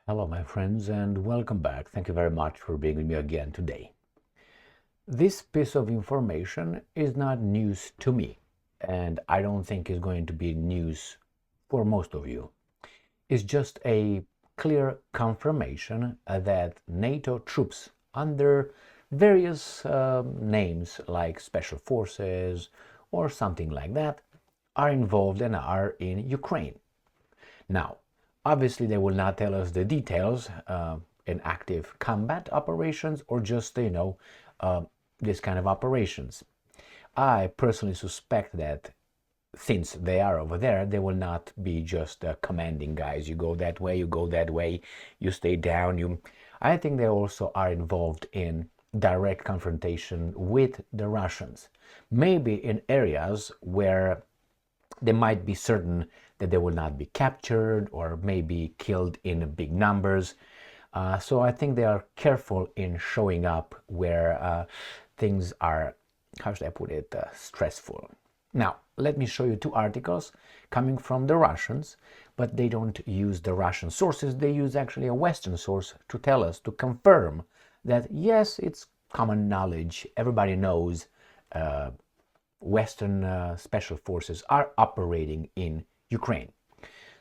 Hello, my friends, and welcome back. Thank you very much for being with me again today. This piece of information is not news to me, and I don't think it's going to be news for most of you. It's just a clear confirmation that NATO troops under various names like special forces or something like that are involved and are in Ukraine. Now, obviously, they will not tell us the details in active combat operations or just, this kind of operations. I personally suspect that since they are over there, they will not be just commanding guys. You go that way, you go that way, you stay down. I think they also are involved in direct confrontation with the Russians. Maybe in areas where they might be certain that they will not be captured or maybe killed in big numbers. So I think they are careful in showing up where things are, how should I put it, stressful. Now, let me show you two articles coming from the Russians, but they don't use the Russian sources. They use actually a Western source to tell us, to confirm that yes, it's common knowledge. Everybody knows Western special forces are operating in Ukraine.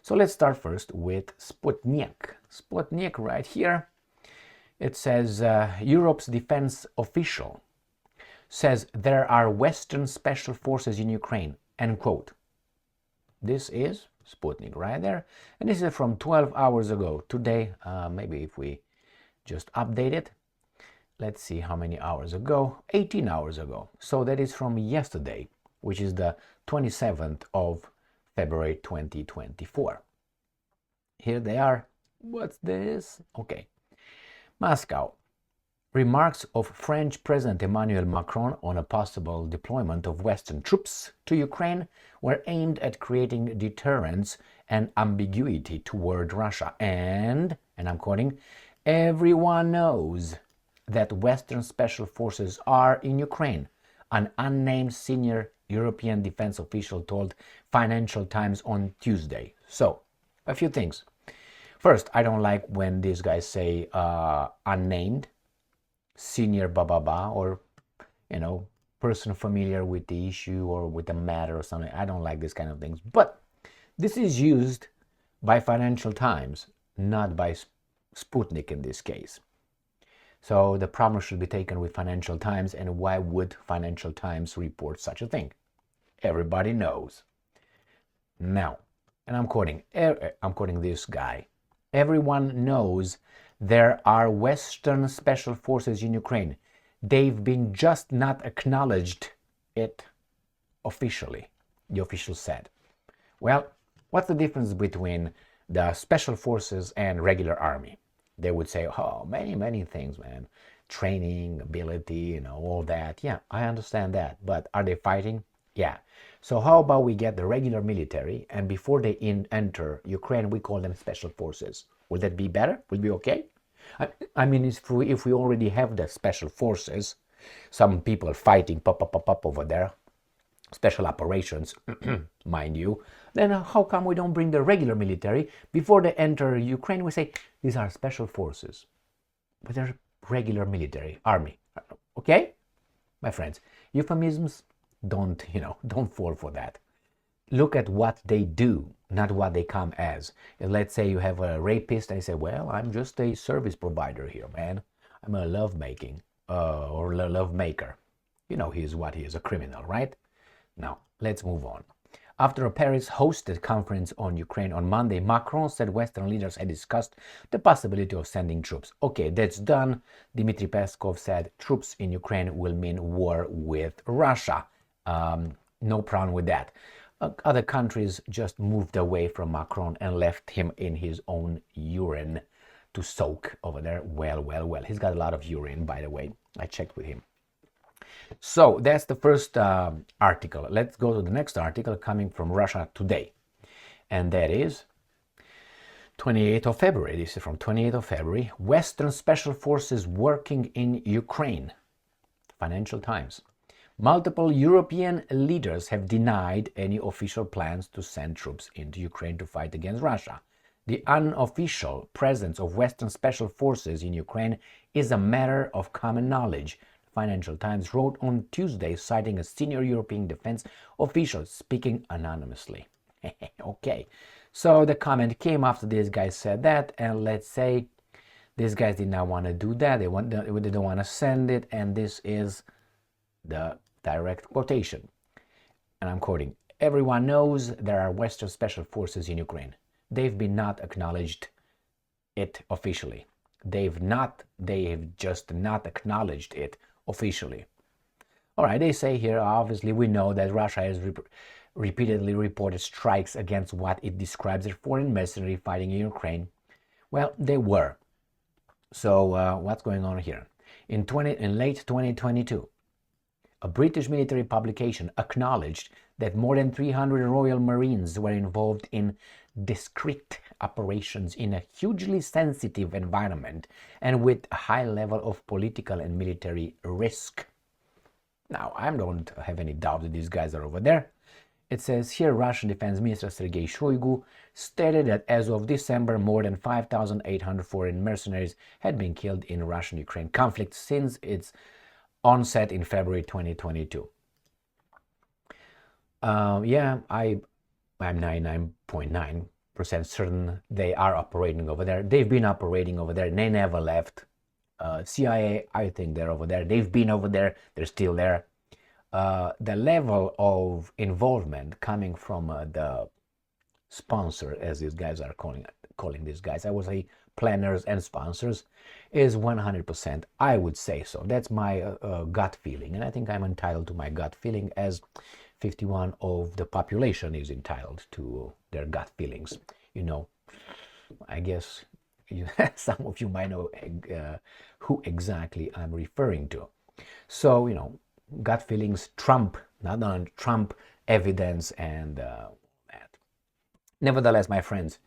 So let's start first with Sputnik. Sputnik right here. It says Europe's defense official says there are Western special forces in Ukraine, end quote. This is Sputnik right there. And this is from 12 hours ago. Today, maybe if we just update it, let's see how many hours ago, 18 hours ago. So that is from yesterday, which is the 27th of February 2024. Here they are. What's this? Okay. Moscow. Remarks of French President Emmanuel Macron on a possible deployment of Western troops to Ukraine were aimed at creating deterrence and ambiguity toward Russia. And I'm quoting, everyone knows that Western special forces are in Ukraine, an unnamed senior European defense official told Financial Times on Tuesday. So, a few things. First, I don't like when these guys say unnamed, senior blah blah blah, or, person familiar with the issue or with the matter or something. I don't like this kind of things. But this is used by Financial Times, not by Sputnik in this case. So the problem should be taken with Financial Times, and why would Financial Times report such a thing? Everybody knows. Now, and I'm quoting this guy. Everyone knows there are Western special forces in Ukraine. They've been just not acknowledged it officially, the official said. Well, what's the difference between the special forces and regular army? They would say, oh, many things, man. Training, ability, all that. Yeah, I understand that. But are they fighting? Yeah. So how about we get the regular military, and before they enter Ukraine, we call them special forces. Would that be better? Would be okay? I mean, if we already have the special forces, some people fighting pop over there, special operations, mind you, then how come we don't bring the regular military before they enter Ukraine? We say these are special forces, but they're regular military, army. Okay, my friends, euphemisms, don't fall for that. Look at what they do, not what they come as. And let's say you have a rapist and you say, well, I'm just a service provider here, man. I'm a lovemaking or love maker. He is what he is, a criminal, right? Now, let's move on. After a Paris-hosted conference on Ukraine on Monday, Macron said Western leaders had discussed the possibility of sending troops. Okay, that's done. Dmitry Peskov said troops in Ukraine will mean war with Russia. No problem with that. Other countries just moved away from Macron and left him in his own urine to soak over there. Well. He's got a lot of urine, by the way. I checked with him. So that's the first article. Let's go to the next article coming from Russia Today. And that is 28th of February. This is from 28th of February. Western Special Forces working in Ukraine. Financial Times. Multiple European leaders have denied any official plans to send troops into Ukraine to fight against Russia. The unofficial presence of Western special forces in Ukraine is a matter of common knowledge, Financial Times wrote on Tuesday, citing a senior European defense official speaking anonymously. Okay, so the comment came after this guy said that, and let's say these guys did not want to do that. They didn't want to send it, and this is the direct quotation. And I'm quoting, "Everyone knows there are Western special forces in Ukraine. They've not acknowledged it officially. They've just not acknowledged it officially." All right, they say here, obviously, we know that Russia has repeatedly reported strikes against what it describes as foreign mercenary fighting in Ukraine. Well, they were. So what's going on here? In late 2022, a British military publication acknowledged that more than 300 Royal Marines were involved in discreet operations in a hugely sensitive environment and with a high level of political and military risk. Now, I don't have any doubt that these guys are over there. It says here, Russian Defense Minister Sergei Shoigu stated that as of December, more than 5,800 foreign mercenaries had been killed in Russian-Ukraine conflict since its onset in February 2022. Yeah, I'm 99.9% certain they are operating over there. They've been operating over there. They never left. CIA, I think they're over there. They've been over there. They're still there. The level of involvement coming from the sponsor, as these guys are calling these guys, I would say planners and sponsors, is 100%. I would say so. That's my gut feeling, and I think I'm entitled to my gut feeling, as 51% of the population is entitled to their gut feelings. You know, I guess some of you might know who exactly I'm referring to. So, you know, gut feelings trump evidence and that. Nevertheless, my friends,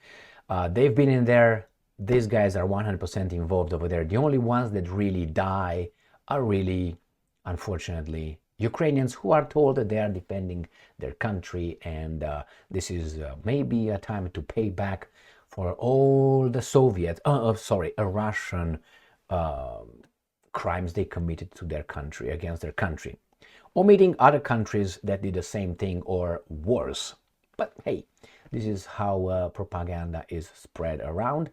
they've been in there. These guys are 100% involved over there. The only ones that really die are really, unfortunately, Ukrainians who are told that they are defending their country, and this is maybe a time to pay back for all the Russian crimes they committed to their country, against their country, omitting other countries that did the same thing or worse. But hey, this is how propaganda is spread around,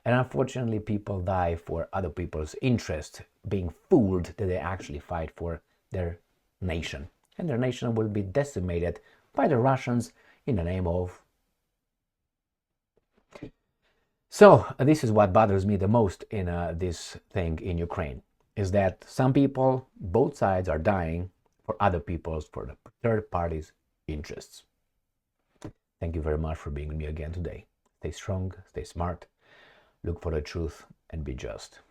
and unfortunately people die for other people's interest, being fooled that they actually fight for their nation, and their nation will be decimated by the Russians in the name of. So this is what bothers me the most in this thing in Ukraine, is that some people, both sides, are dying for other people's, for the third party's interests. Thank you very much for being with me again today. Stay strong, stay smart, look for the truth, and be just.